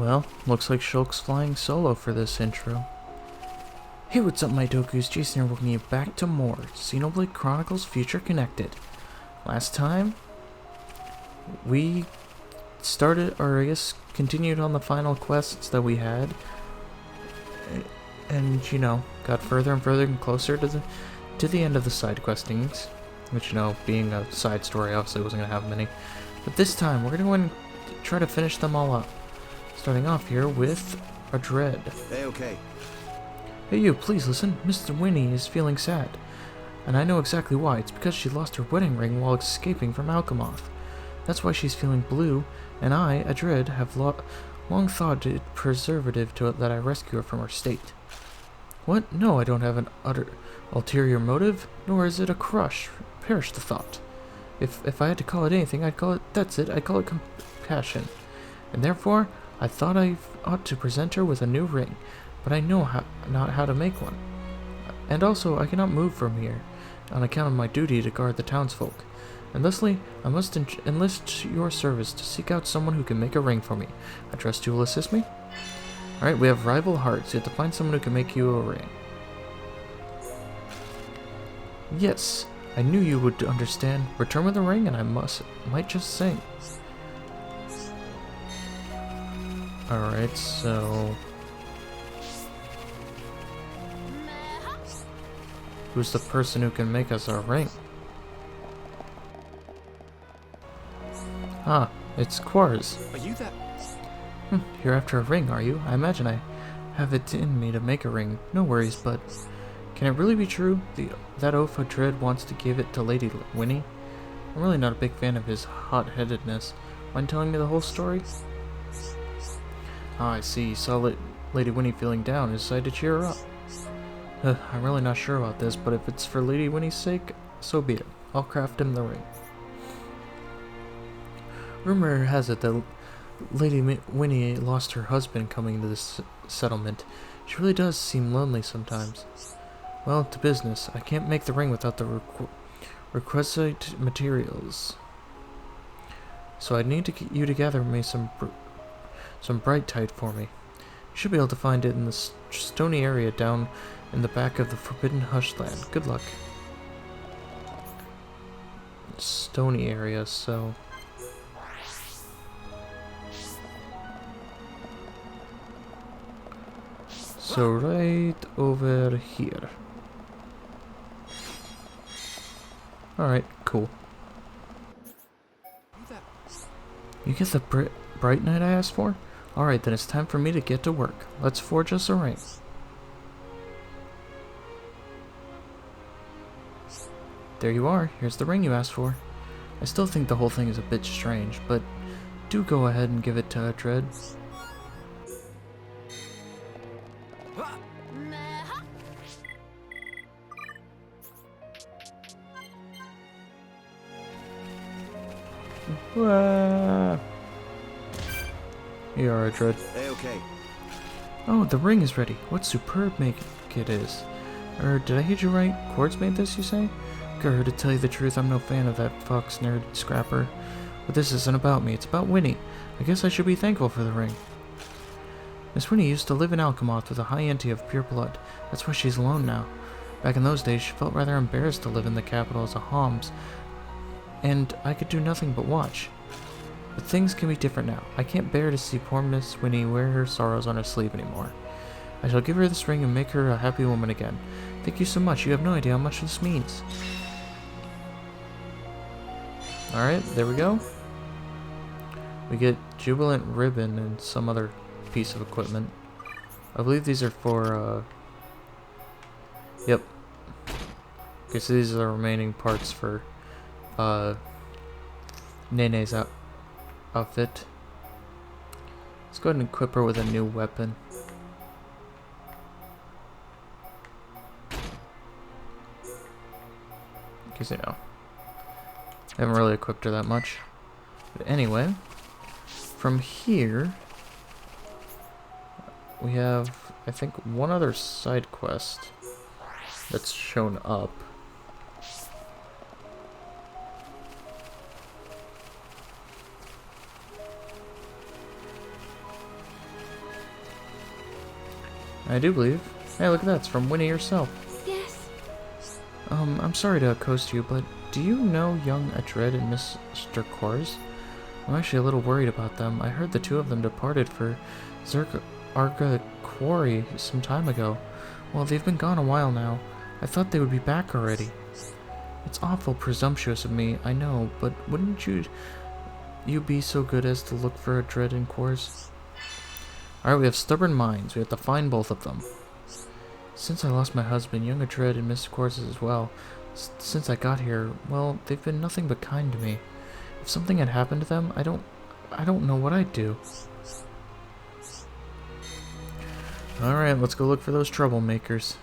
Well, looks like Shulk's flying solo for this intro. Hey, what's up, my Dokus? Jason here, welcoming you back to more Xenoblade Chronicles Future Connected. Last time, we started, or I guess continued on the final quests that we had, and, you know, got further and further and closer to the end of the side questings, which, you know, being a side story, obviously wasn't going to have many. But this time, we're going to go and try to finish them all up. Starting off here with a dread. Hey, okay. Hey you, please listen. Mr. Winnie is feeling sad. And I know exactly why. It's because she lost her wedding ring while escaping from Alchemoth. That's why she's feeling blue, and I, a dread, have long thought it preservative to it that I rescue her from her state. What? No, I don't have an ulterior motive, nor is it a crush. Perish the thought. If I had to call it anything, I'd call it compassion. And therefore, I thought I ought to present her with a new ring, but I know not how to make one. And also, I cannot move from here, on account of my duty to guard the townsfolk. And thusly, I must enlist your service to seek out someone who can make a ring for me. I trust you will assist me? Alright, we have rival hearts. You have to find someone who can make you a ring. Yes, I knew you would understand. Return with a ring, and I might just sing. Alright, so... who's the person who can make us our ring? Ah, it's Quarz. Are you that? You're after a ring, are you? I imagine I have it in me to make a ring. No worries, but... can it really be true? That oaf of dread wants to give it to Lady Winnie? I'm really not a big fan of his hot-headedness. Mind telling me the whole story? Ah, I see. You saw Lady Winnie feeling down and decided to cheer her up. I'm really not sure about this, but if it's for Lady Winnie's sake, so be it. I'll craft him the ring. Rumor has it that Lady Winnie lost her husband coming to this settlement. She really does seem lonely sometimes. Well, to business. I can't make the ring without the requisite materials. So I need you to gather me some brightite for me. You should be able to find it in the stony area down in the back of the Forbidden Hushland. Good luck. Stony area, so... so right over here. Alright, cool. You get the bright night I asked for? Alright, then it's time for me to get to work. Let's forge us a ring. There you are. Here's the ring you asked for. I still think the whole thing is a bit strange, but do go ahead and give it to Dread. Here are Dread. Hey, okay. Oh, the ring is ready. What superb make it is. Did I hear you right? Quartz made this, you say? Grr, to tell you the truth, I'm no fan of that fox nerd scrapper. But this isn't about me, it's about Winnie. I guess I should be thankful for the ring. Miss Winnie used to live in Alchemoth with a high ante of pure blood. That's why she's alone now. Back in those days, she felt rather embarrassed to live in the capital as a Homs, and I could do nothing but watch. But things can be different now. I can't bear to see poor Miss Winnie wear her sorrows on her sleeve anymore. I shall give her this ring and make her a happy woman again. Thank you so much. You have no idea how much this means. Alright, there we go. We get Jubilant Ribbon and some other piece of equipment. I believe these are for, yep. Okay, so these are the remaining parts for, Nene's outfit. Let's go ahead and equip her with a new weapon. Because, you know, I haven't really equipped her that much. But anyway, from here, we have, I think, one other side quest that's shown up. I do believe. Hey, look at that. It's from Winnie herself. Yes. I'm sorry to accost you, but do you know young Adred and Mr. Kors? I'm actually a little worried about them. I heard the two of them departed for Arga Quarry some time ago. Well, they've been gone a while now. I thought they would be back already. It's awful presumptuous of me, I know, but wouldn't you be so good as to look for Adred and Kors? Alright, we have stubborn minds. We have to find both of them. Since I lost my husband, young Adred and Mr. Kors as well, since I got here, well, they've been nothing but kind to me. If something had happened to them, I don't know what I'd do. Alright, let's go look for those troublemakers.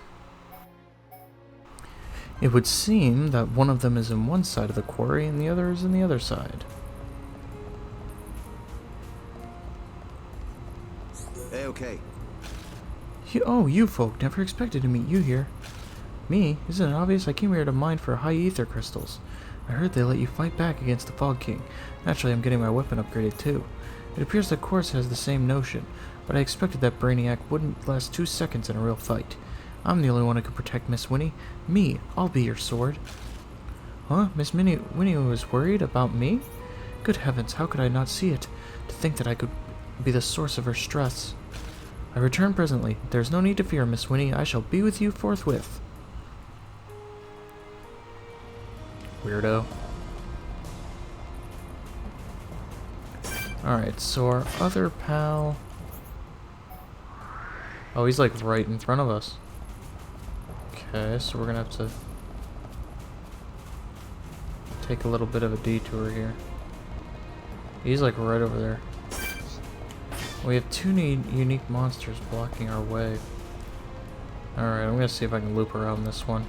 It would seem that one of them is in one side of the quarry and the other is in the other side. Hey, okay. You folk, never expected to meet you here. Me? Isn't it obvious? I came here to mine for high ether crystals. I heard they let you fight back against the Fog King. Naturally, I'm getting my weapon upgraded too. It appears that Kors has the same notion, but I expected that Brainiac wouldn't last 2 seconds in a real fight. I'm the only one who can protect Miss Winnie. Me, I'll be your sword. Huh? Winnie was worried about me? Good heavens, how could I not see it? To think that I could be the source of her stress. I return presently. There's no need to fear, Miss Winnie. I shall be with you forthwith. Weirdo. Alright, so our other pal... Oh, he's like right in front of us. Okay, so we're gonna have to take a little bit of a detour here. He's like right over there. We have two unique monsters blocking our way. Alright, I'm gonna see if I can loop around this one.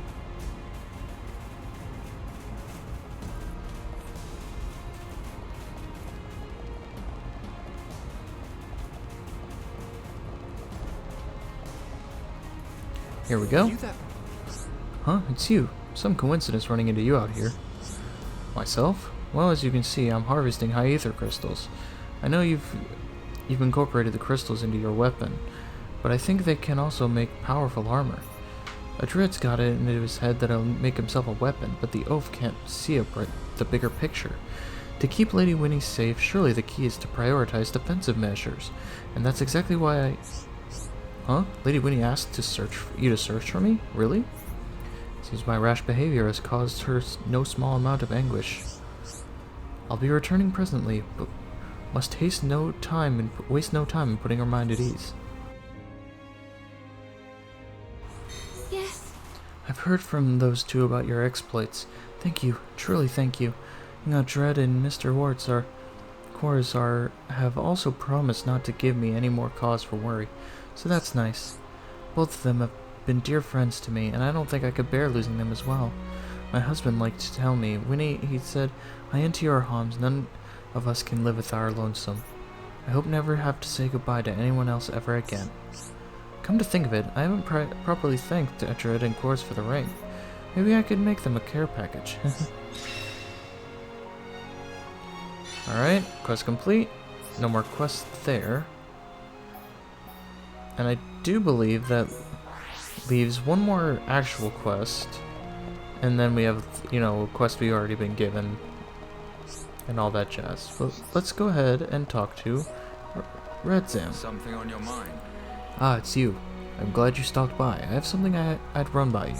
Here we go. Huh? It's you. Some coincidence running into you out here. Myself? Well, as you can see, I'm harvesting high ether crystals. I know you've incorporated the crystals into your weapon, but I think they can also make powerful armor. Adred's got it into his head that he'll make himself a weapon, but the oaf can't see the bigger picture. To keep Lady Winnie safe, surely the key is to prioritize defensive measures, and that's exactly why I... Huh? Lady Winnie asked you to search for me? Really? Seems my rash behavior has caused her no small amount of anguish. I'll be returning presently, but must waste no time in putting her mind at ease. Yes. I've heard from those two about your exploits. Thank you, truly thank you. Adred and Mr. Kors have also promised not to give me any more cause for worry, so that's nice. Both of them have been dear friends to me, and I don't think I could bear losing them as well. My husband liked to tell me, Winnie, he said, I enter your arms, none of us can live with our lonesome. I hope never have to say goodbye to anyone else ever again. Come to think of it, I haven't properly thanked Adred and Kors for the ring. Maybe I could make them a care package. Alright, quest complete. No more quests there. And I do believe that leaves one more actual quest. And then we have, a quest we've already been given. And all that jazz. But let's go ahead and talk to Redzam. Something on your mind? Ah, it's you. I'm glad you stopped by. I have something I'd run by you.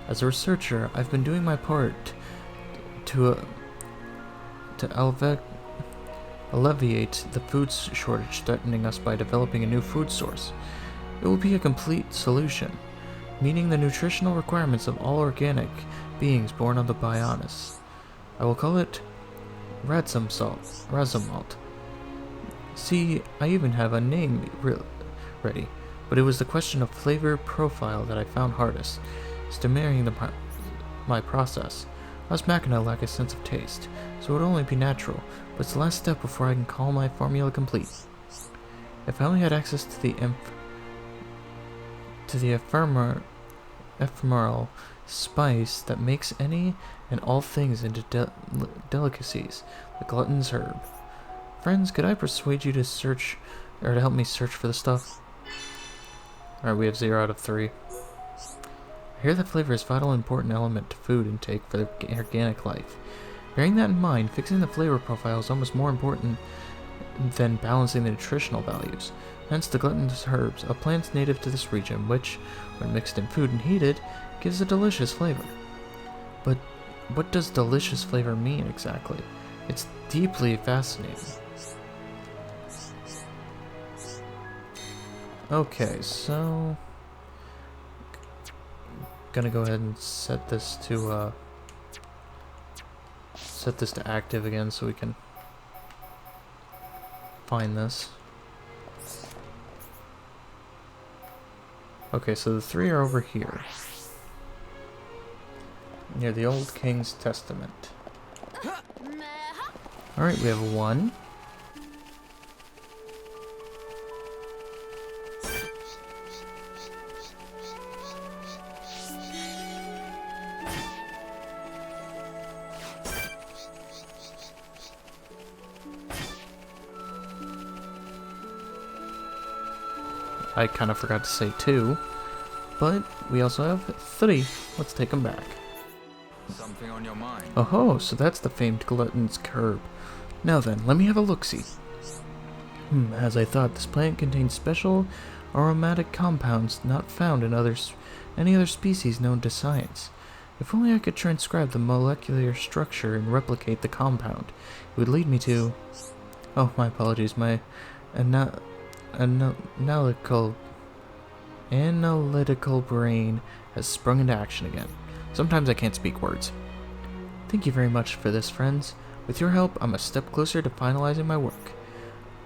As a researcher, I've been doing my part to alleviate the food shortage threatening us by developing a new food source. It will be a complete solution, meeting the nutritional requirements of all organic beings born on the Bionis. I will call it Razamalt. See, I even have a name ready, but it was the question of flavor profile that I found hardest, stimulating my process. Us Machina lack a sense of taste, so it would only be natural, but it's the last step before I can call my formula complete. If I only had access to the ephemeral spice that makes any and all things into delicacies, the glutton's herb. Friends, could I persuade you to search, or to help me search for the stuff? Alright, we have 0 out of 3. I hear that flavor is a vital important element to food intake for the organic life. Bearing that in mind, fixing the flavor profile is almost more important than balancing the nutritional values. Hence the glutinous herbs, a plant native to this region, which, when mixed in food and heated, gives a delicious flavor. But what does delicious flavor mean exactly? It's deeply fascinating. Okay, so gonna go ahead and set this to active again so we can find this. Okay, so the 3 are over here. Near the Old King's Testament. Alright, we have 1. I kind of forgot to say 2, but we also have 3. Let's take them back. Something on your mind? Oh, so that's the famed glutton's curb. Now then, let me have a look-see. As I thought, this plant contains special aromatic compounds not found in any other species known to science. If only I could transcribe the molecular structure and replicate the compound, it would lead me to... Oh, my apologies, my analytical brain has sprung into action again. Sometimes I can't speak words. Thank you very much for this, friends. With your help, I'm a step closer to finalizing my work.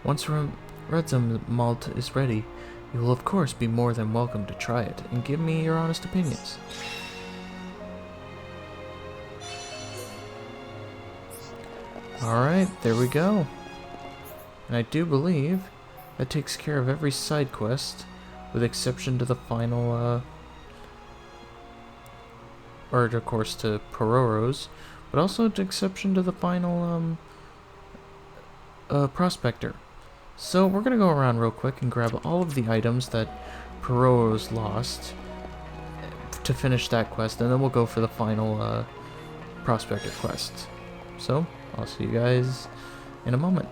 Once Redzum malt is ready, you will of course be more than welcome to try it and give me your honest opinions. Alright, there we go. And I do believe that takes care of every side quest, with exception to the final, or of course to Pororo's, but also to exception to the final, prospector. So we're gonna go around real quick and grab all of the items that Pororo's lost to finish that quest, and then we'll go for the final, prospector quest. So, I'll see you guys in a moment.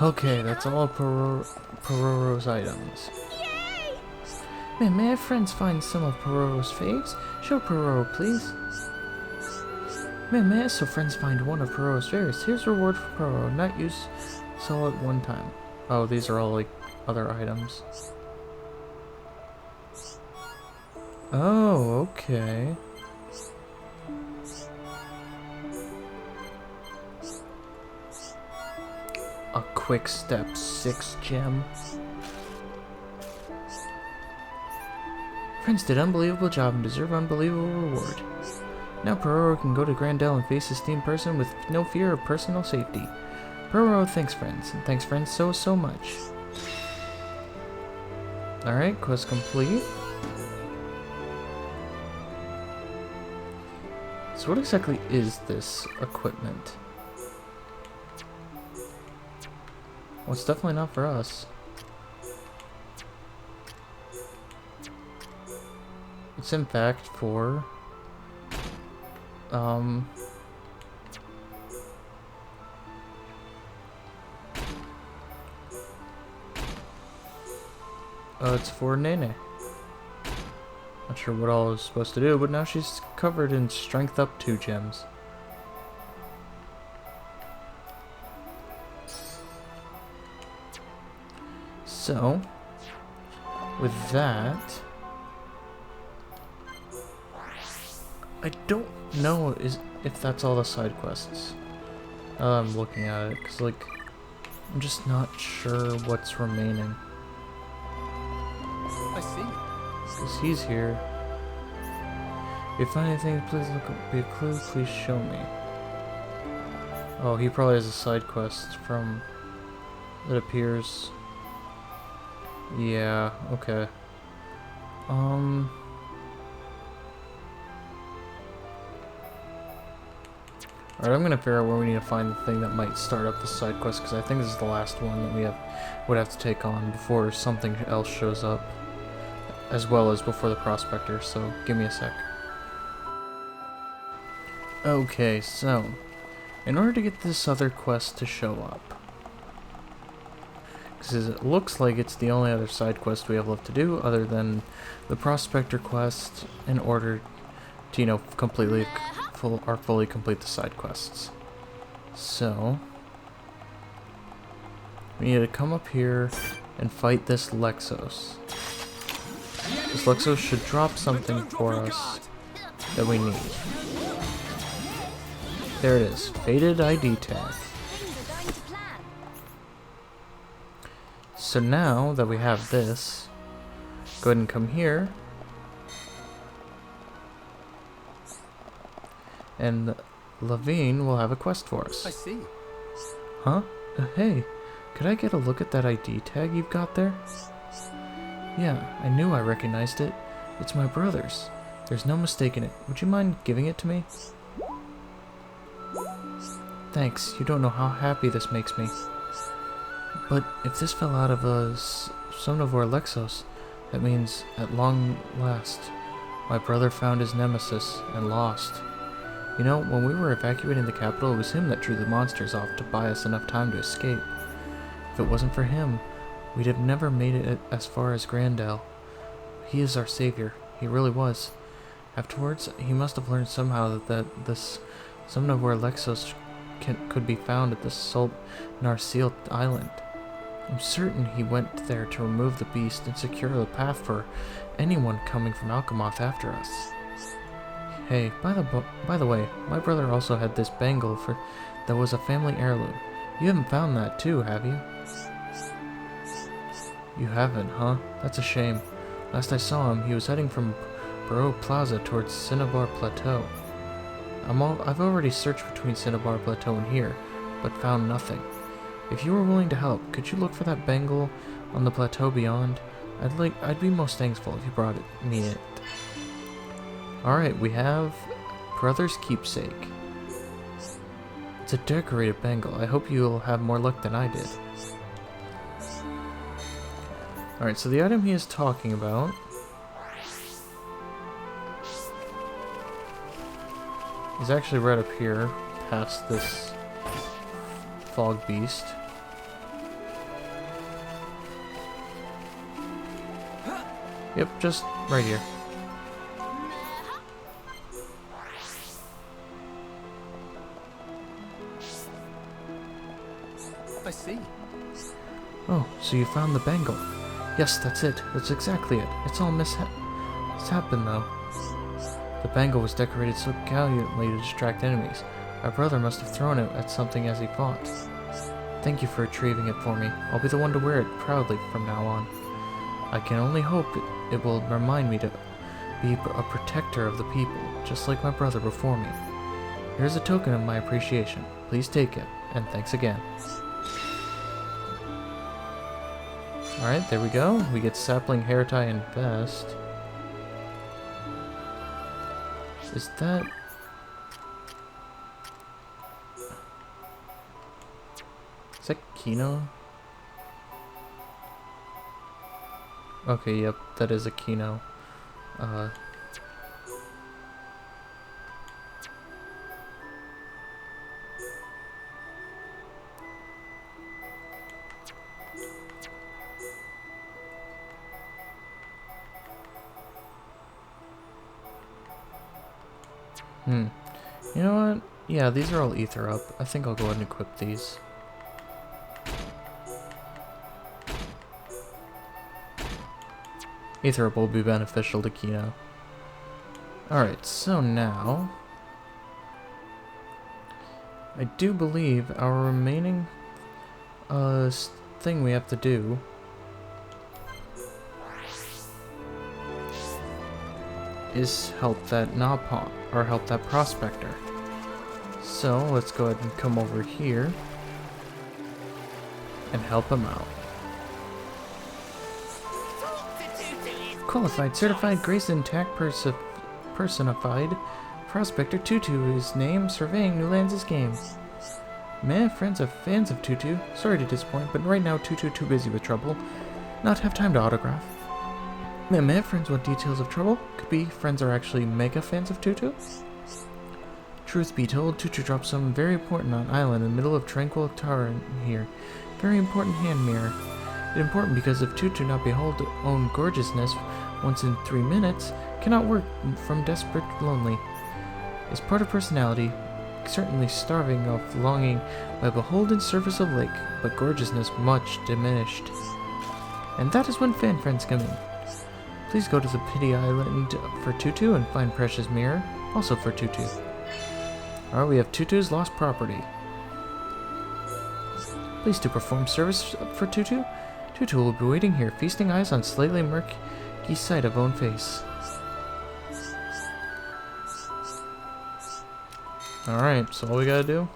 Okay, that's all of Pororo's items. May our friends find some of Pororo's faves? Show Pororo, please. May so friends find one of Pororo's favorites. Here's a reward for Pororo. Not use all at one time. Oh, these are all like other items. Oh, okay. A quick step 6 gem. Friends did unbelievable job and deserve unbelievable reward. Now Pororo can go to Grandel and face his esteemed person with no fear of personal safety. Pororo thanks friends, and thanks friends so much. Alright, quest complete. So what exactly is this equipment? Well, it's definitely not for us. It's in fact for oh, it's for Nene. Not sure what all I was supposed to do, but now she's covered in strength up 2 gems. So, with that, I don't know if that's all the side quests. I'm looking at it, because, like, I'm just not sure what's remaining. I see. Because he's here. If you find anything, please look up. Be a clue, please show me. Oh, he probably has a side quest from... It appears. Yeah, okay. Alright, I'm gonna figure out where we need to find the thing that might start up the side quest, because I think this is the last one that we would have to take on before something else shows up. As well as before the prospector, so give me a sec. Okay, so, in order to get this other quest to show up, because it looks like it's the only other side quest we have left to do other than the prospector quest in order to, you know, fully complete the side quests. So, we need to come up here and fight this Lexos. This Lexos should drop something for us that we need. There it is, Faded ID tag. So now that we have this, go ahead and come here. And Levine will have a quest for us. I see. Huh? Hey, could I get a look at that ID tag you've got there? Yeah, I knew I recognized it. It's my brother's. There's no mistaking it. Would you mind giving it to me? Thanks, you don't know how happy this makes me. But if this fell out of Xenoblade Lexos, that means, at long last, my brother found his nemesis and lost. You know, when we were evacuating the capital, it was him that drew the monsters off to buy us enough time to escape. If it wasn't for him, we'd have never made it as far as Grandel. He is our savior. He really was. Afterwards, he must have learned somehow that this Xenoblade Lexos could be found at the Salt Narsil Island. I'm certain he went there to remove the beast and secure the path for anyone coming from Alchemoth after us. Hey, by the way, my brother also had this bangle that was a family heirloom. You haven't found that too, have you? You haven't, huh? That's a shame. Last I saw him, he was heading from Baro Plaza towards Cinnabar Plateau. I've already searched between Cinnabar Plateau and here, but found nothing. If you were willing to help, could you look for that bangle on the plateau beyond? I'd be most thankful if you brought me it. Alright, we have Brother's Keepsake. It's a decorated bangle. I hope you'll have more luck than I did. Alright, so the item he is talking about is actually right up here, past this fog beast. Yep, just right here. I see. Oh, so you found the bangle. Yes, that's it. That's exactly it. It's all happened though. The bangle was decorated so gallantly to distract enemies. My brother must have thrown it at something as he fought. Thank you for retrieving it for me. I'll be the one to wear it proudly from now on. I can only hope it will remind me to be a protector of the people, just like my brother before me. Here's a token of my appreciation. Please take it, and thanks again. Alright, there we go. We get sapling, hair tie, and vest. Is that... Is that Kino? Okay, yep, that is a Kino. You know what? Yeah, these are all ether up. I think I'll go ahead and equip these. Ether up will be beneficial to Kino. Alright, so now... I do believe our remaining thing we have to do is help that Napalm, or help that Prospector. So, let's go ahead and come over here and help him out. Qualified, certified, grace intact, personified. Prospector Tutu is name, surveying new lands is game. Meh, friends of fans of Tutu. Sorry to disappoint, but right now Tutu too busy with trouble. Not have time to autograph. Meh, friends want details of trouble. Could be friends are actually mega fans of Tutu. Truth be told, Tutu dropped something very important on island in the middle of Tranquil Tower here. Very important hand mirror. Important because if Tutu not behold own gorgeousness once in 3 minutes, cannot work from desperate lonely. Is part of personality, certainly starving of longing by beholden surface of lake, but gorgeousness much diminished. And that is when fan friends come in. Please go to the Pity Island for Tutu and find precious mirror, also for Tutu. Alright, we have Tutu's lost property. Please to perform service for Tutu. Tutu will be waiting here, feasting eyes on slightly murky sight of own face. Alright, so all we gotta do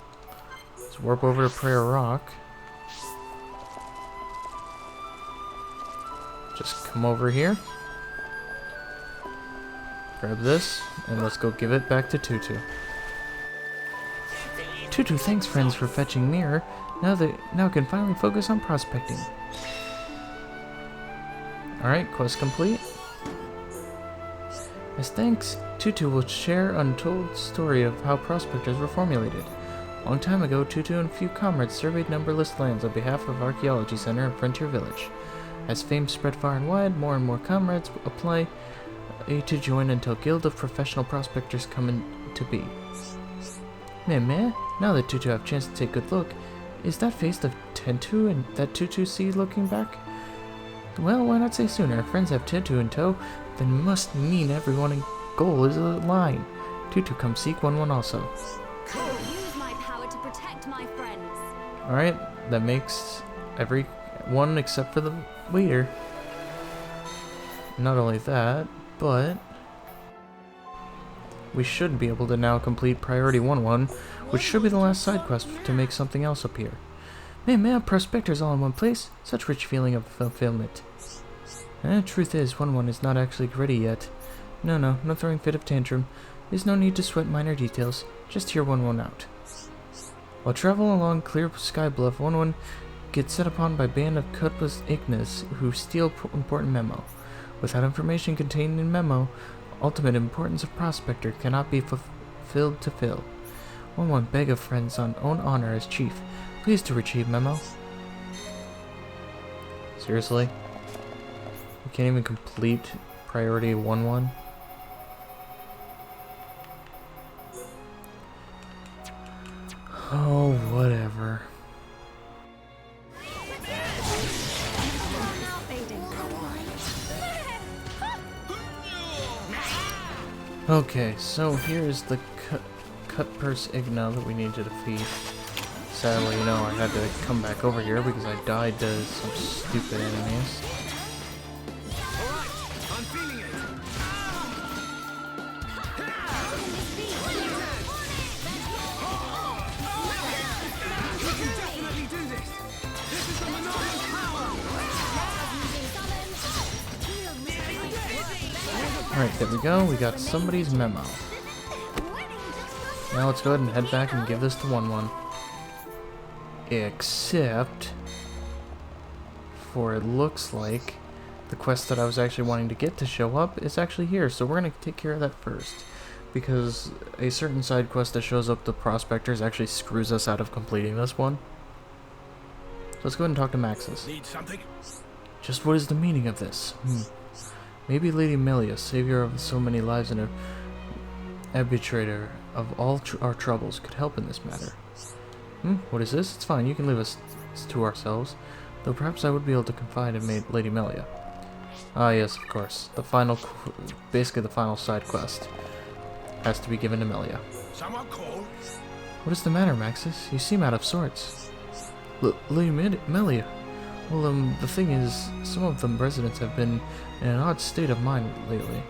is warp over to Prayer Rock. Just come over here. Grab this, and let's go give it back to Tutu. Tutu, thanks friends for fetching mirror. Now can finally focus on prospecting. Alright, quest complete. As thanks, Tutu will share untold story of how prospectors were formulated. Long time ago, Tutu and a few comrades surveyed numberless lands on behalf of Archaeology Center and Frontier Village. As fame spread far and wide, more and more comrades apply to join until Guild of Professional Prospectors come into be. Meh, now that Tutu have a chance to take a good look, is that face of Tentu and that Tutu see looking back? Well, why not say sooner? If friends have Tutu in tow, then must mean everyone in goal is a line. Tutu come seek 1-1 also. Use my power to protect my friends. Alright, that makes everyone except for the leader. Not only that, but we should be able to now complete Priority 1-1, which should be the last side quest to make something else appear. Man, prospectors all in one place. Such rich feeling of fulfillment. Truth is, 1-1 is not actually ready yet. No throwing fit of tantrum. There's no need to sweat minor details. Just hear 1-1 out. While traveling along clear sky bluff, 1-1 gets set upon by a band of cutlass Ignis who steal important memo. Without information contained in memo, ultimate importance of prospector cannot be fulfilled to fill. 1-1 beg of friends on own honor as chief. Please to retrieve memo. Seriously? We can't even complete priority 1-1. Oh, whatever. Okay, so here's the cut purse Igna that we need to defeat. Sadly, you know, I had to come back over here because I died to some stupid enemies. Alright, there we go. We got somebody's memo. Now let's go ahead and head back and give this to 1-1. Except for it looks like the quest that I was actually wanting to get to show up is actually here. So we're going to take care of that first. Because a certain side quest that shows up the prospectors actually screws us out of completing this one. So let's go ahead and talk to Maxis. Need something? Just what is the meaning of this? Maybe Lady Melia, savior of so many lives and an arbitrator of all our troubles, could help in this matter. What is this? It's fine, you can leave us to ourselves. Though perhaps I would be able to confide in Lady Melia. Ah yes, of course. The final, basically the final side quest has to be given to Melia. Someone call? What is the matter, Maxis? You seem out of sorts. Lady Melia. Well, the thing is, some of the residents have been in an odd state of mind lately.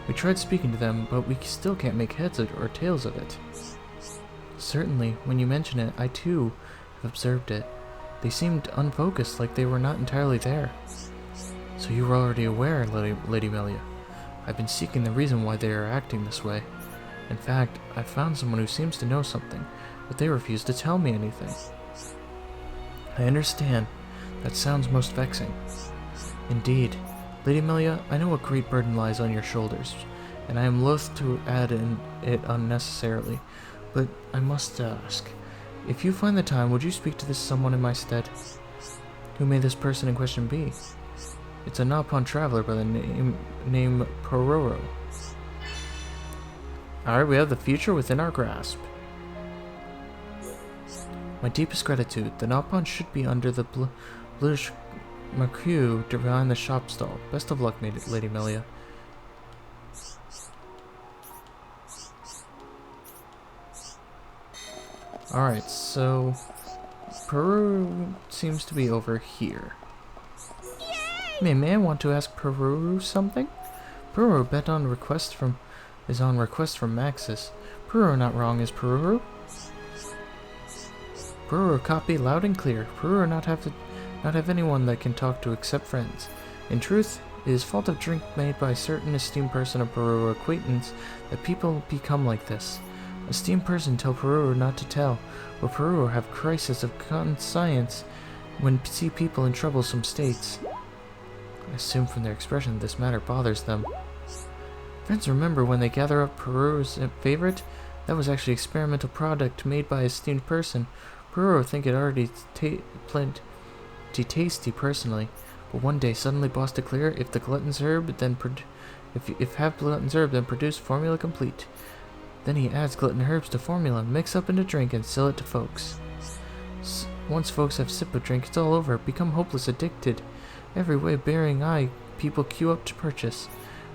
We tried speaking to them, but we still can't make heads or tails of it. Certainly, when you mention it, I too have observed it. They seemed unfocused, like they were not entirely there. So you were already aware, Lady Melia. I've been seeking the reason why they are acting this way. In fact, I found someone who seems to know something, but they refuse to tell me anything. I understand. That sounds most vexing. Indeed. Lady Melia, I know a great burden lies on your shoulders, and I am loath to add it unnecessarily, but I must ask. If you find the time, would you speak to this someone in my stead? Who may this person in question be? It's a Napon traveler by the name Pororo. Alright, we have the future within our grasp. My deepest gratitude. The Napon should be under the bluish Maku behind the shop stall. Best of luck, Lady Melia. Alright, so Peru seems to be over here. May I want to ask Peru something? Peru bet on request from Maxis. Peru not wrong, is Peru? Peru copy loud and clear. Peru not have anyone that can talk to except friends. In truth, it is fault of drink made by a certain esteemed person of Peru acquaintance that people become like this. Esteemed person tell Peru not to tell, but Peru have crisis of conscience when see people in troublesome states. I assume from their expression this matter bothers them. Friends remember when they gather up Peru's favorite? That was actually experimental product made by a esteemed person. Peru think it already plenty tasty personally, but one day suddenly boss declare if the glutton's herb then if have glutton's herb then produce formula complete. Then he adds glutton herbs to formula, mix up into drink and sell it to folks. Once folks have sip of drink, it's all over, become hopeless addicted. Every way bearing eye, people queue up to purchase.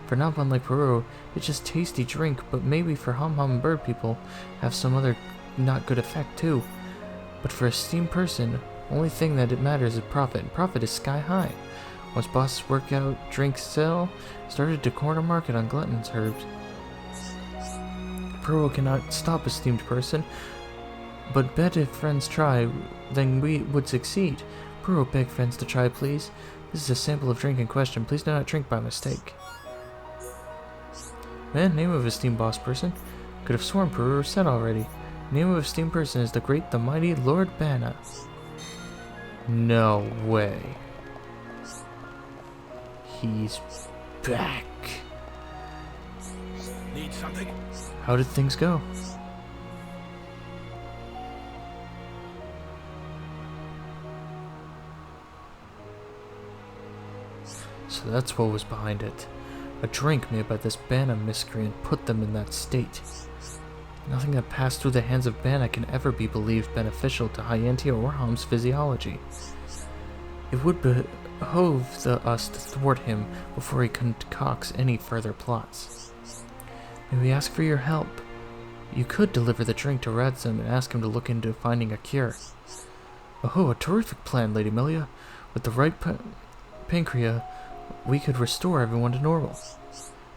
For not one like Peru, it's just tasty drink, but maybe for hum bird people have some other not good effect too. But for a esteemed person, only thing that it matters is profit, and profit is sky high. Once bosses work out, drinks sell, started to corner market on glutton's herbs. Peru cannot stop esteemed person, but bet if friends try, then we would succeed. Peru beg friends to try, please. This is a sample of drink in question. Please do not drink by mistake. Man, name of esteemed boss person. Could have sworn Peru said already. Name of esteemed person is the mighty Lord Banna. No way. He's back. Need something? How did things go? So that's what was behind it. A drink made by this Bana miscreant put them in that state. Nothing that passed through the hands of Bana can ever be believed beneficial to Hyantia or Hom's physiology. It would behoove us to thwart him before he concocts any further plots. May we ask for your help? You could deliver the drink to Radzim and ask him to look into finding a cure. Oh, a terrific plan, Lady Melia. With the right pancreas, we could restore everyone to normal.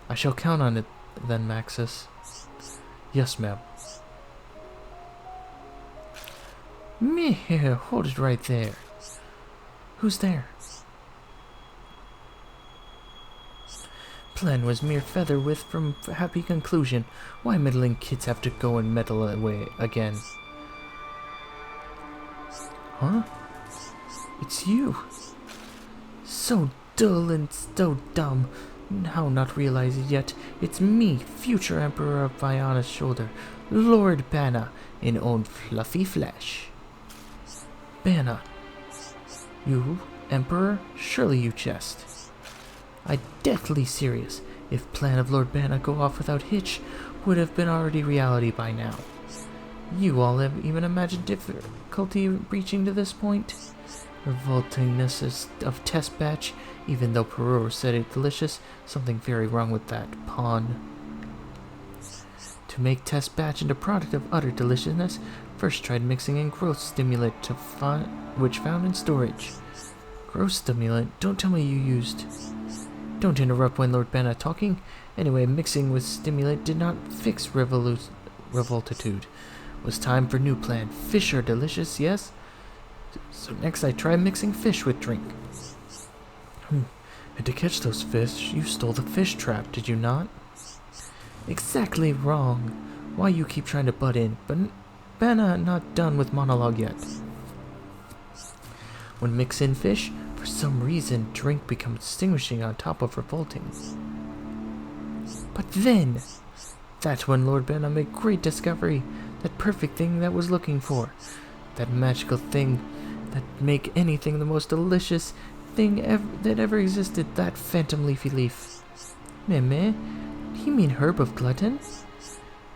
I shall count on it then, Maxis. Yes, ma'am. Me here, hold it right there. Who's there? Plan was mere feather with from happy conclusion. Why meddling kids have to go and meddle away again? Huh? It's you. So dull and so dumb. How not realize it yet? It's me, future Emperor of Viana's shoulder, Lord Bana, in own fluffy flesh. Bana. You, Emperor? Surely you jest. I deathly serious. If plan of Lord Bana go off without hitch, would have been already reality by now. You all have even imagined difficulty reaching to this point? Revoltingness of test batch, even though Perur said it delicious, something very wrong with that pawn. To make test batch into product of utter deliciousness, first tried mixing in growth stimulant which found in storage. Growth stimulant? Don't tell me you used... Don't interrupt when Lord Bana talking. Anyway, mixing with stimulant did not fix revoltitude. Was time for new plan. Fish are delicious, yes? So next I try mixing fish with drink. And to catch those fish, you stole the fish trap, did you not? Exactly wrong. Why you keep trying to butt in? But Bana not done with monologue yet. When mix in fish, for some reason, drink becomes distinguishing on top of revolting. But then, that's when Lord Bana made great discovery. That perfect thing that was looking for. That magical thing that make anything the most delicious thing that ever existed. That phantom leafy leaf. Meh? You mean herb of glutton?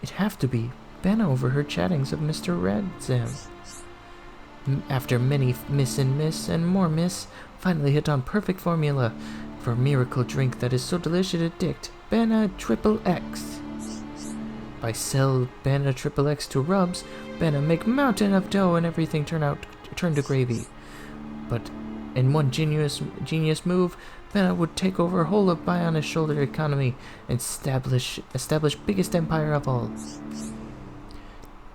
It have to be. Bana overheard chattings of Mr. Radzam. After many miss and more miss, finally hit on perfect formula for a miracle drink that is so delicious it addict. Bana Triple X. By sell Bana Triple X to rubs, Bana make mountain of dough and everything turn to gravy. But in one genius move, Bana would take over whole of Viana's shoulder economy and establish biggest empire of all.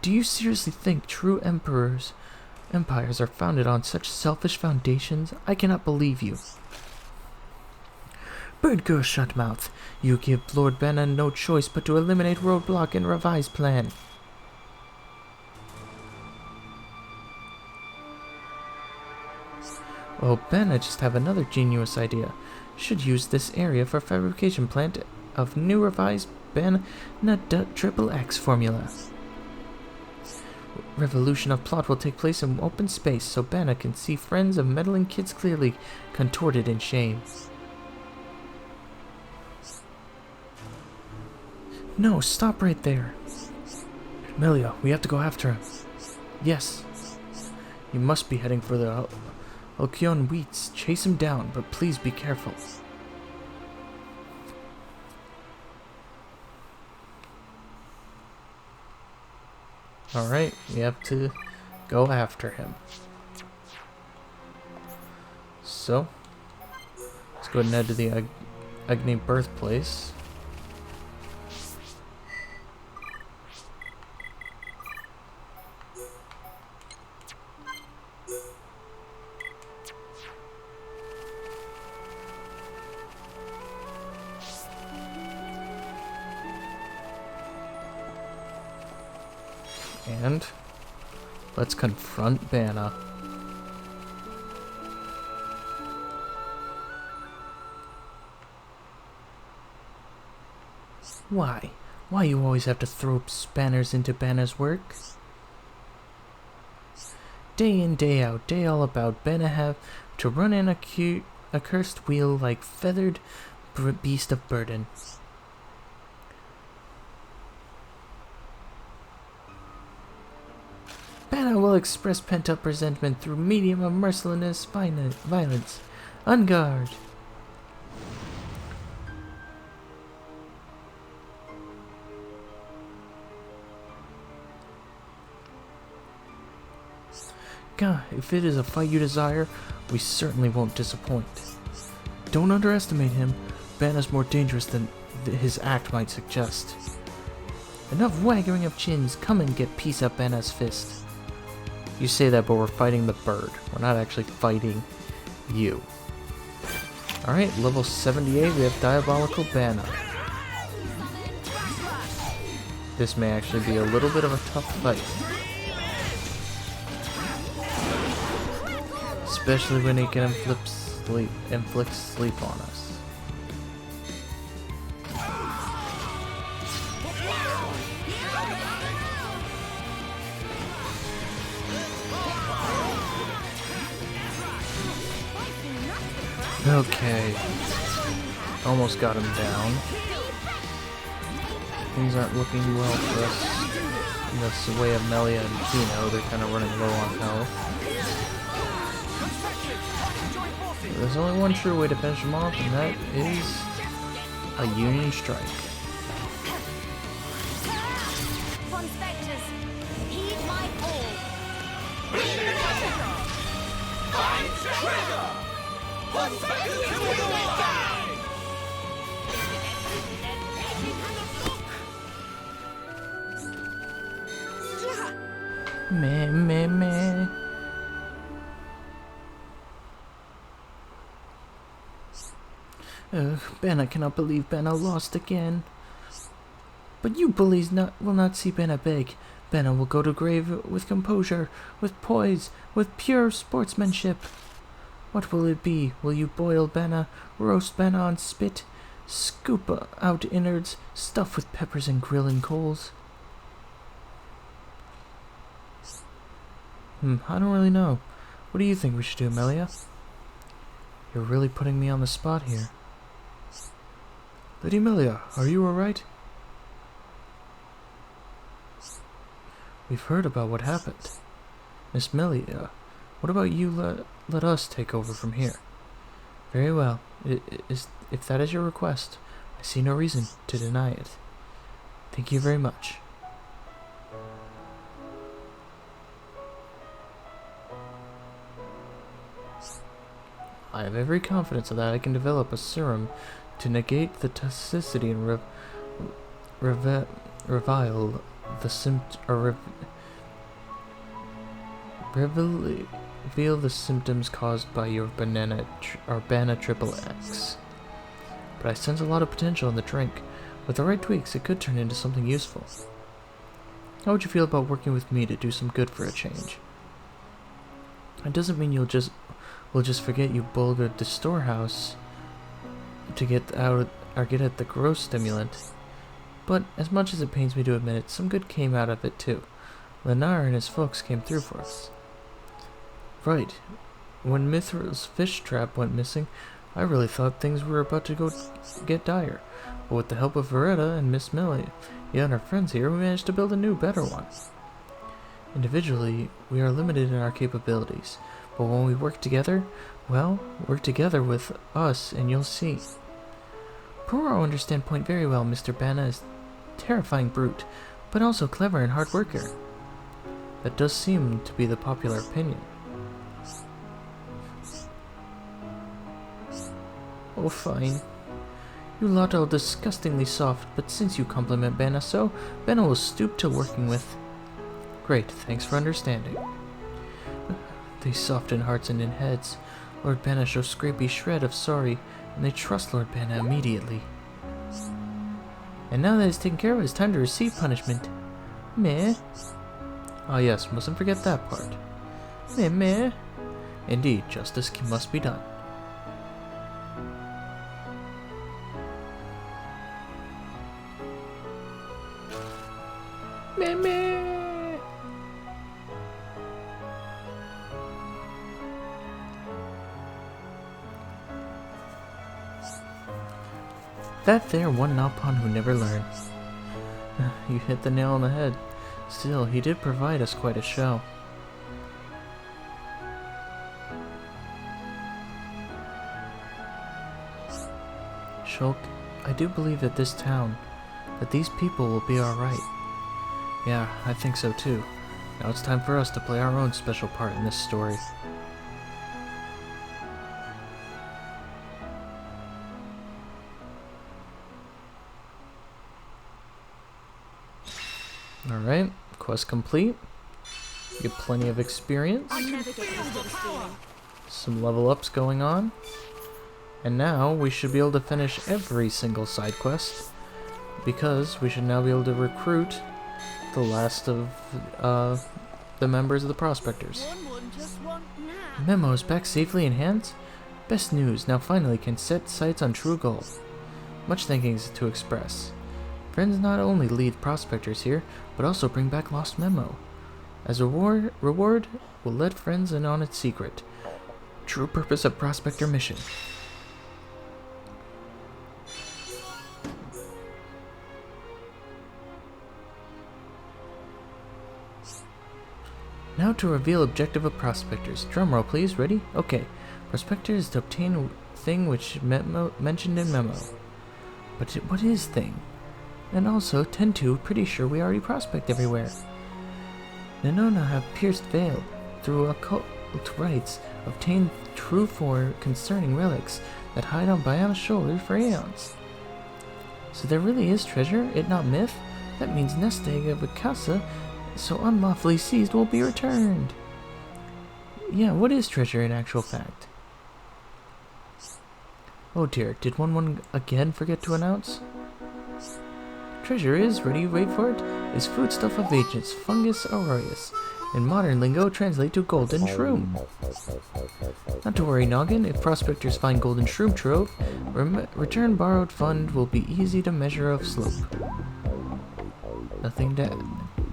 Do you seriously think true empires are founded on such selfish foundations? I cannot believe you. Bird girl shut mouth. You give Lord Bana no choice but to eliminate roadblock and revise plan. Oh, Bana just have another genius idea. Should use this area for fabrication plant of new revised Bana Triple X formula. Revolution of plot will take place in open space so Bana can see friends of meddling kids clearly, contorted in shame. No, stop right there. Melia, we have to go after him. Yes. You must be heading for the Alkion wheats. Chase him down, but please be careful. Alright, we have to go after him. So, let's go ahead and head to the Agni birthplace. And let's confront Bana. Why? Why you always have to throw spanners into Bana's work? Day in, day out, day all about, Bana have to run in a cursed wheel like feathered beast of burden. Banner will express pent-up resentment through medium of merciless violence. On guard. God, if it is a fight you desire, we certainly won't disappoint. Don't underestimate him. Banner's more dangerous than his act might suggest. Enough wagging of chins. Come and get peace up Banner's fist. You say that, but we're fighting the bird. We're not actually fighting you. Alright, level 78, we have Diabolical Banner. This may actually be a little bit of a tough fight. Especially when he can inflict sleep on us. Okay. Almost got him down. Things aren't looking well for us in this way of Melia and Kino. They're kind of running low on health. There's only one true way to finish him off, and that is a Union Strike. Conspectors, heed my call. Meh. Ugh, Ben, I cannot believe Benna lost again. But you bullies will not see Benna beg. Benna will go to grave with composure, with poise, with pure sportsmanship. What will it be? Will you boil Benna, roast Benna on spit, scoop out innards, stuff with peppers and grill and coals? I don't really know. What do you think we should do, Melia? You're really putting me on the spot here. Lady Melia, are you alright? We've heard about what happened. Miss Melia, what about you let us take over from here? Very well. If that is your request, I see no reason to deny it. Thank you very much. I have every confidence that I can develop a serum to negate the toxicity and reveal the symptoms caused by your Banana Triple X. But I sense a lot of potential in the drink. With the right tweaks, it could turn into something useful. How would you feel about working with me to do some good for a change? It doesn't mean we'll just forget you bulged the storehouse to get out or get at the gross stimulant. But as much as it pains me to admit it, some good came out of it too. Lennar and his folks came through for us. Right. When Mithra's fish trap went missing, I really thought things were about to get dire. But with the help of Veretta and Miss Millie, and our friends here, we managed to build a new, better one. Individually, we are limited in our capabilities. But when we work together, well, work together with us and you'll see. Peroro understand point very well. Mr. Banna is a terrifying brute, but also clever and hard worker. That does seem to be the popular opinion. Oh, fine. You lot are disgustingly soft, but since you compliment Banna so, Banna will stoop to working with. Great, thanks for understanding. They soften hearts and in heads. Lord Banna shows scrapey shred of sorry, and they trust Lord Banna immediately. And now that he's taken care of, it's time to receive punishment. Meh. Ah yes, mustn't forget that part. Meh. Indeed, justice must be done. Meh. That there one Naupon who never learned. You hit the nail on the head. Still, he did provide us quite a show. Shulk, I do believe that this town, that these people will be alright. Yeah, I think so too. Now it's time for us to play our own special part in this story. Alright, quest complete. Get plenty of experience. I never get used to this feeling. Some level ups going on. And now we should be able to finish every single side quest, because we should now be able to recruit the last of the members of the Prospectors. Memo is back safely in hand? Best news, now finally can set sights on true goal. Much thankings to express. Friends not only lead Prospectors here, but also bring back lost Memo. As a reward, we'll let friends in on its secret. True purpose of Prospector mission. Now to reveal objective of Prospectors. Drumroll please, ready? Okay. Prospector is to obtain thing which mentioned in memo. But what is thing? And also, 10-2, pretty sure we already prospect everywhere. Nanona have pierced veil through occult rites, obtained true for concerning relics that hide on Biona's shoulder for aeons. So there really is treasure, it not myth? That means nest egg of a casa, so unlawfully seized, will be returned. Yeah, what is treasure in actual fact? Oh dear, did 1-1 again forget to announce? Treasure is, ready, wait for it, is foodstuff of ancients, fungus aureus. In modern lingo, translate to golden shroom. Not to worry, Noggin, if prospectors find golden shroom trove, return borrowed fund will be easy to measure of slope. Nothing to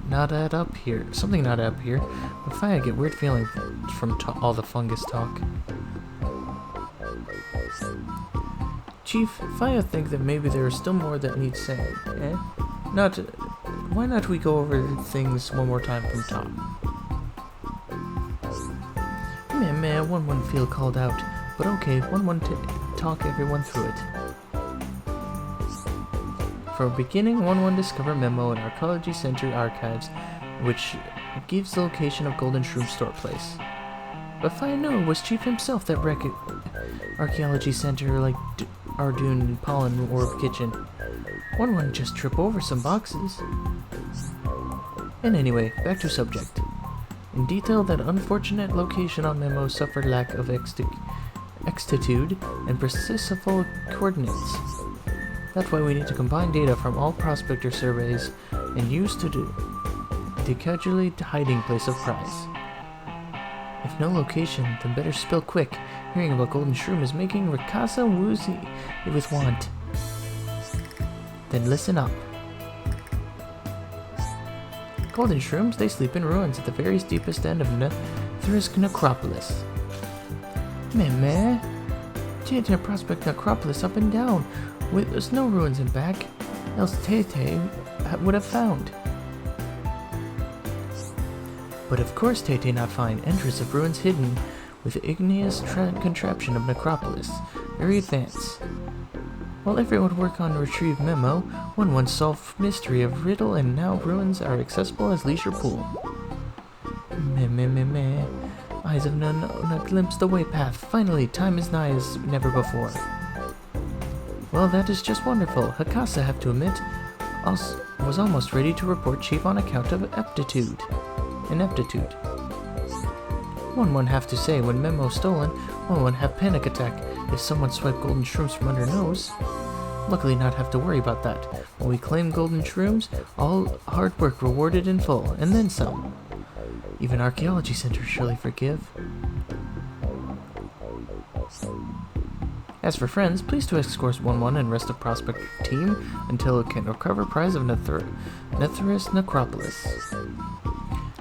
not add up here. Something not up here. But I get weird feeling from all the fungus talk. Chief, Faya think that maybe there is still more that needs saying, eh? Why not we go over things one more time from top? Man, 1-1 feel called out, but okay, 1-1 talk everyone through it. From beginning, 1-1 discover memo in Archaeology Center archives, which gives the location of Golden Shroom store place. But Faya know it was Chief himself that wrecked Archaeology Center like Ardoon and Pollen Orb Kitchen. 1-1 just trip over some boxes. And anyway, back to subject. In detail, that unfortunate location on memo suffered lack of exactitude and precise coordinates. That's why we need to combine data from all prospector surveys and use to calculate the hiding place of prize. If no location, then better spill quick. Hearing about Golden Shroom is making Rikasa woozy with want. Then listen up. Golden Shrooms, they sleep in ruins at the very deepest end of Nethrisk Necropolis. Meh. Chanting Prospect Necropolis up and down, with there's no ruins in back, else Tay would have found. But of course Tay not find entrance of ruins hidden with the igneous contraption of Necropolis, very advanced. While everyone work on retrieve memo, 1-1 solve mystery of riddle and now ruins are accessible as leisure pool. Meh. Eyes of none glimpse the way path. Finally, time is nigh as never before. Well, that is just wonderful. Hakasa, have to admit, was almost ready to report Chief on account of ineptitude. 1-1 have to say, when memo stolen, 1-1 have panic attack if someone swiped golden shrooms from under nose. Luckily not have to worry about that. When we claim golden shrooms, all hard work rewarded in full, and then some. Even Archaeology Center surely forgive. As for friends, please to escort 1-1 and rest of Prospect team until it can recover prize of Nethrisk Necropolis.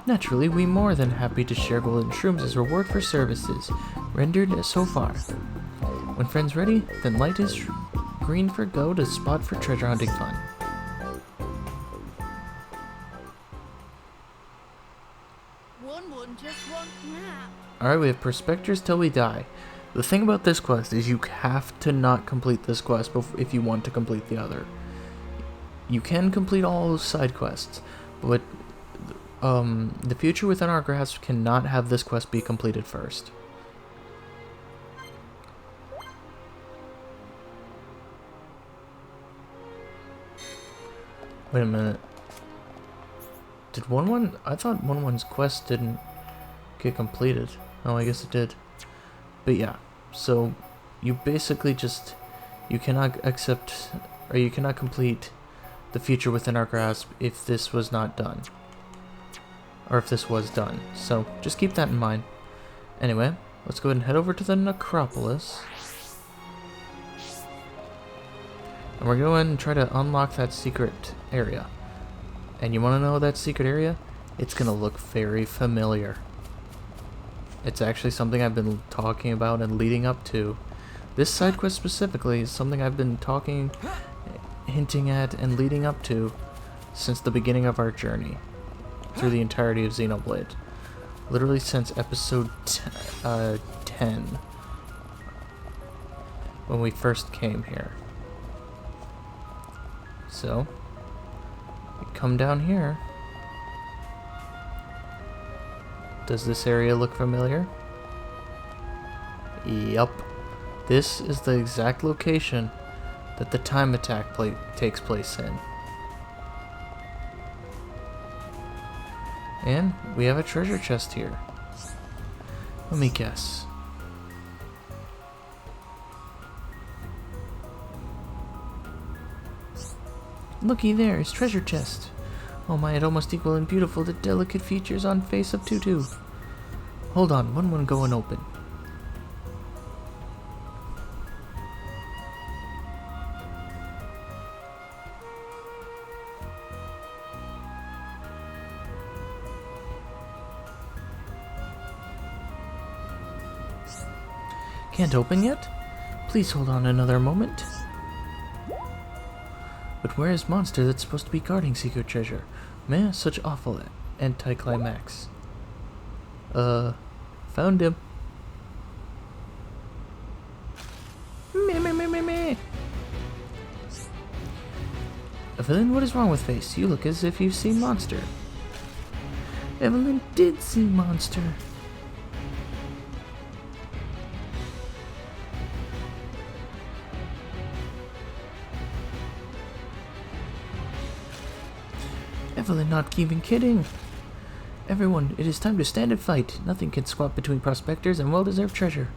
Naturally, we more than happy to share golden shrooms as reward for services rendered so far. When friends ready, then light his green for gold, a spot for treasure hunting fun. One just want nap. Alright, we have Prospectors Till We Die. The thing about this quest is you have to not complete this quest if you want to complete the other. You can complete all those side quests, but the future within our grasp cannot have this quest be completed first. Wait a minute. Did 1-1? I thought 1-1's quest didn't get completed. Oh, I guess it did. But yeah, so you basically just, you cannot accept, or you cannot complete the future within our grasp if this was not done. Or if this was done. So just keep that in mind. Anyway, let's go ahead and head over to the necropolis. And we're going to try to unlock that secret area. And you want to know that secret area? It's going to look very familiar. It's actually something I've been talking about and leading up to. This side quest specifically is something I've been talking, hinting at, and leading up to since the beginning of our journey through the entirety of Xenoblade. Literally since episode 10, when we first came here. So, we come down here. Does this area look familiar? Yup. This is the exact location that the time attack takes place in. And we have a treasure chest here. Let me guess. Looky there, his treasure chest. Oh my, it almost equal and beautiful the delicate features on face of Tutu. Hold on, one go and open. Can't open yet? Please hold on another moment. But where is monster that's supposed to be guarding secret treasure? Man, such awful anticlimax. Found him. Me. Evelyn, what is wrong with face? You look as if you've seen monster. Evelyn did see monster. Evelyn not even kidding. Everyone, it is time to stand and fight. Nothing can squat between prospectors and well-deserved treasure.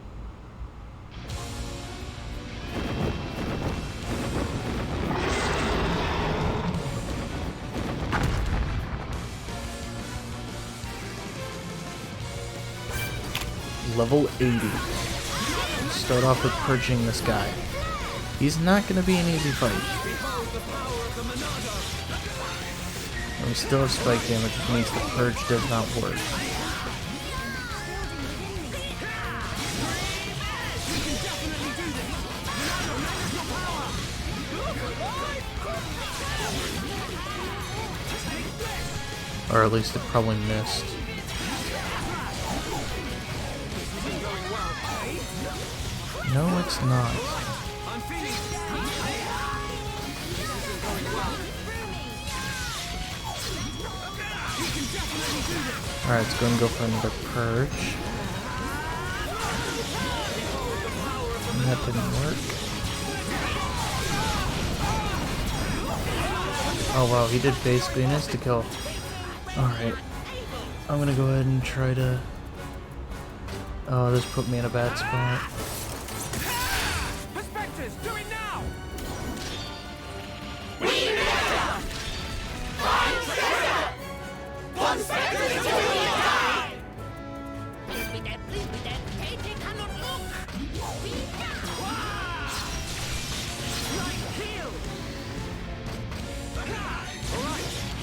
Level 80. Start off with purging this guy. He's not going to be an easy fight. And we still have spike damage, which means the purge does not work. Or at least it probably missed. No, it's not. Alright, let's go and go for another purge. And that didn't work. Oh wow, he did basically an insta-kill. Alright. I'm gonna go ahead and try to... Oh, this put me in a bad spot. Perspectives, do it now!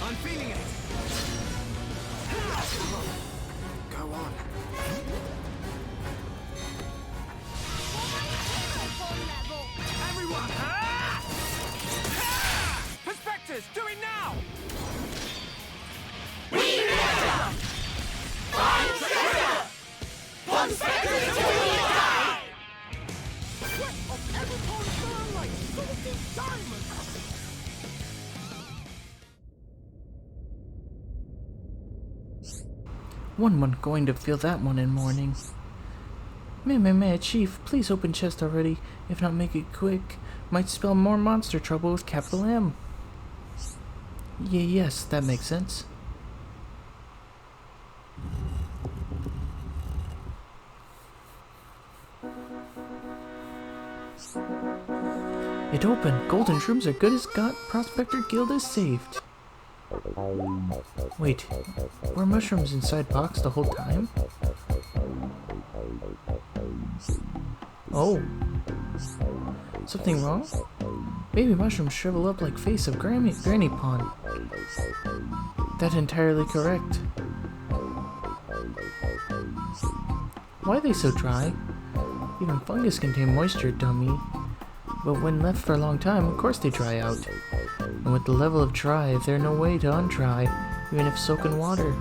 I'm feeling it. Go on. Everyone! One going to feel that one in morning. Meh, Chief, please open chest already. If not, make it quick. Might spell more monster trouble with capital M. Yes, that makes sense. It opened. Golden shrooms are good as got. Prospector Guild is saved. Wait, were mushrooms inside box the whole time? Oh. Something wrong? Baby mushrooms shrivel up like face of Granny Pond. That's entirely correct. Why are they so dry? Even fungus contain moisture, dummy. But when left for a long time, of course they dry out. And with the level of dry, there's no way to undry, even if soak in water.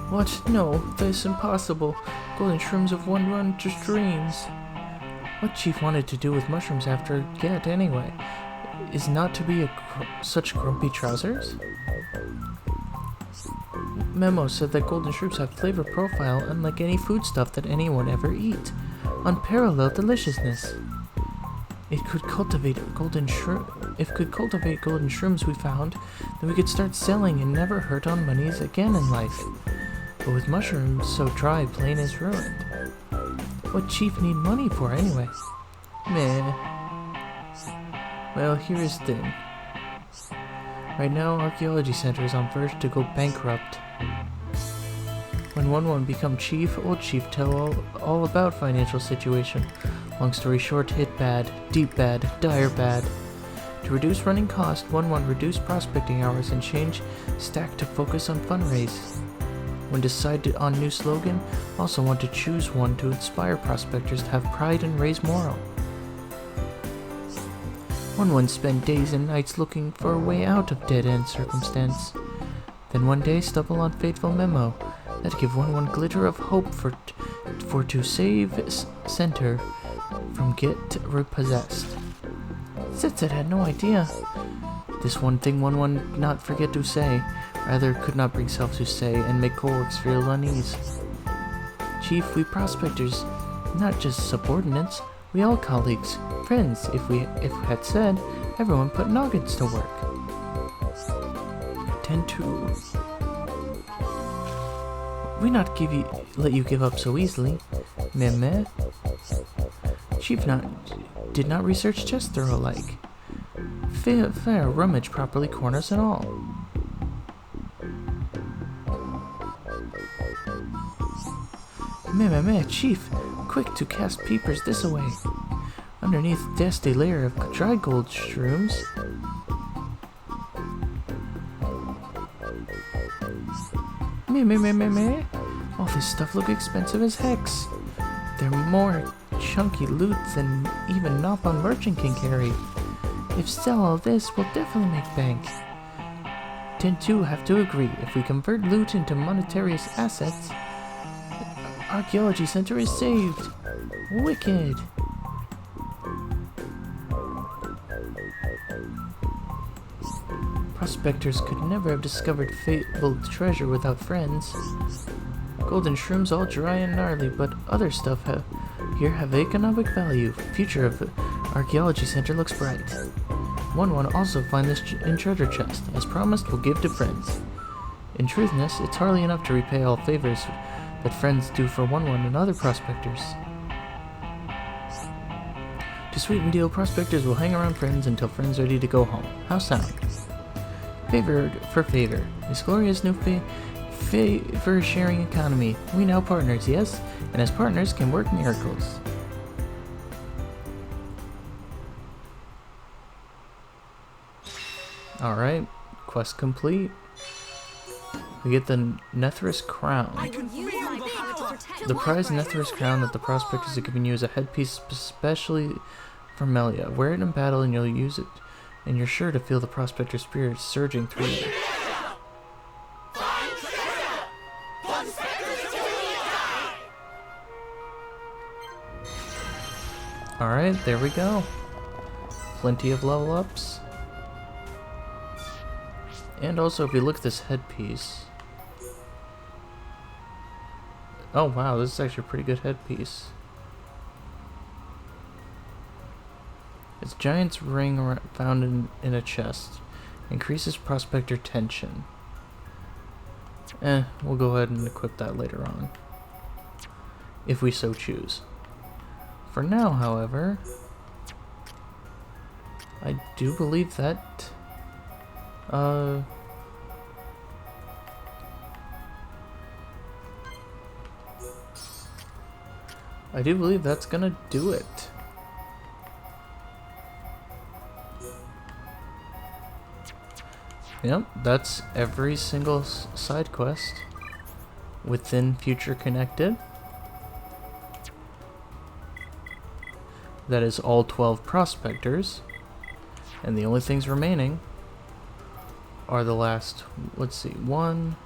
What? No, that's impossible. Golden shrooms have one run to streams. What Chief wanted to do with mushrooms after get anyway? Is not to be such grumpy trousers? Memo said that golden shrooms have flavor profile unlike any foodstuff that anyone ever eat. Unparalleled deliciousness. It could cultivate golden shrooms we found, then we could start selling and never hurt on monies again in life. But with mushrooms so dry, plain is ruined. What Chief need money for anyway? Meh. Well, here is the thing. Right now, Archaeology Center is on verge to go bankrupt. When 1-1 become chief, old chief tell all about financial situation. Long story short, hit bad, deep bad, dire bad. To reduce running cost, 1-1 reduce prospecting hours and change stack to focus on fundraise. When decided on new slogan, also want to choose one to inspire prospectors to have pride and raise morale. 1-1 spend days and nights looking for a way out of dead-end circumstance. Then one day stumble on fateful memo that give 1-1 glitter of hope for to save center from get repossessed. Sitset had no idea. This one thing 1-1 not forget to say, rather could not bring self to say, and make co-works feel unease. Chief, we prospectors, not just subordinates, we all colleagues, friends, if we had said, everyone put noggins to work. 10-2. We not let you give up so easily. Meh. Chief did not research chest thorough like. Fair rummage properly corners and all. Meh, Chief, quick to cast peepers this away. Underneath dusty layer of dry gold shrooms. Meh. All this stuff look expensive as hex. They're more chunky loot than even Nopon merchant can carry. If sell all this, we'll definitely make bank. 10-2 have to agree. If we convert loot into monetary assets, Archaeology Center is saved. Wicked. Prospectors could never have discovered fabled treasure without friends. Golden shrooms all dry and gnarly, but other stuff here have economic value. Future of the Archaeology Center looks bright. 1-1 also find this in treasure chest. As promised, we'll give to friends. In truthness, it's hardly enough to repay all favors that friends do for 1-1 and other prospectors. To sweeten deal, prospectors will hang around friends until friends are ready to go home. How sound? Favored for favor. This glorious new favor sharing economy. We now partners, yes? And as partners can work miracles. Alright, quest complete. We get the Netherus Crown. I will use my power to protect The my prized friend. Netherus Crown that the prospectors are giving you is a headpiece especially for Melia. Wear it in battle and you'll use it, and you're sure to feel the prospector spirit surging through you. Alright, there we go. Plenty of level ups. And also, if you look at this headpiece... Oh wow, this is actually a pretty good headpiece. It's giant's ring found in a chest. Increases prospector tension. We'll go ahead and equip that later on. If we so choose. For now, however... I do believe that... I do believe that's gonna do it. Yep, that's every single side quest within Future Connected. That is all 12 prospectors. And the only things remaining are the last, let's see, 1,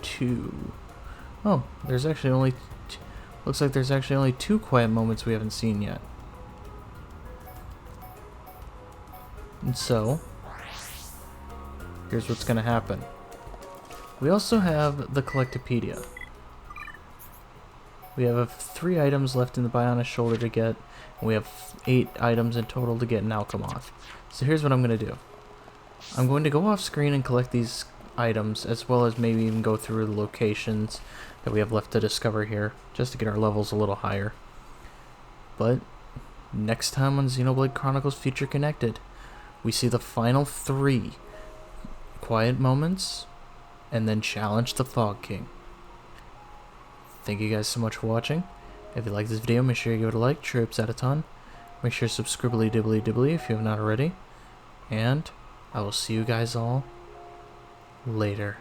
2. Oh, there's actually only, looks like there's actually only 2 quiet moments we haven't seen yet. And so, here's what's gonna happen. We also have the Collectopedia. We have 3 items left in the Bionic Shoulder to get, and we have 8 items in total to get in Alchemoth. So here's what I'm gonna do. I'm going to go off screen and collect these items, as well as maybe even go through the locations that we have left to discover here, just to get our levels a little higher. But next time on Xenoblade Chronicles Future Connected, we see the final 3 quiet moments, and then challenge the Fog King. Thank you guys so much for watching. If you like this video, make sure you give it a like, trips out a ton. Make sure to subscribe dibbly if you have not already. And I will see you guys all later.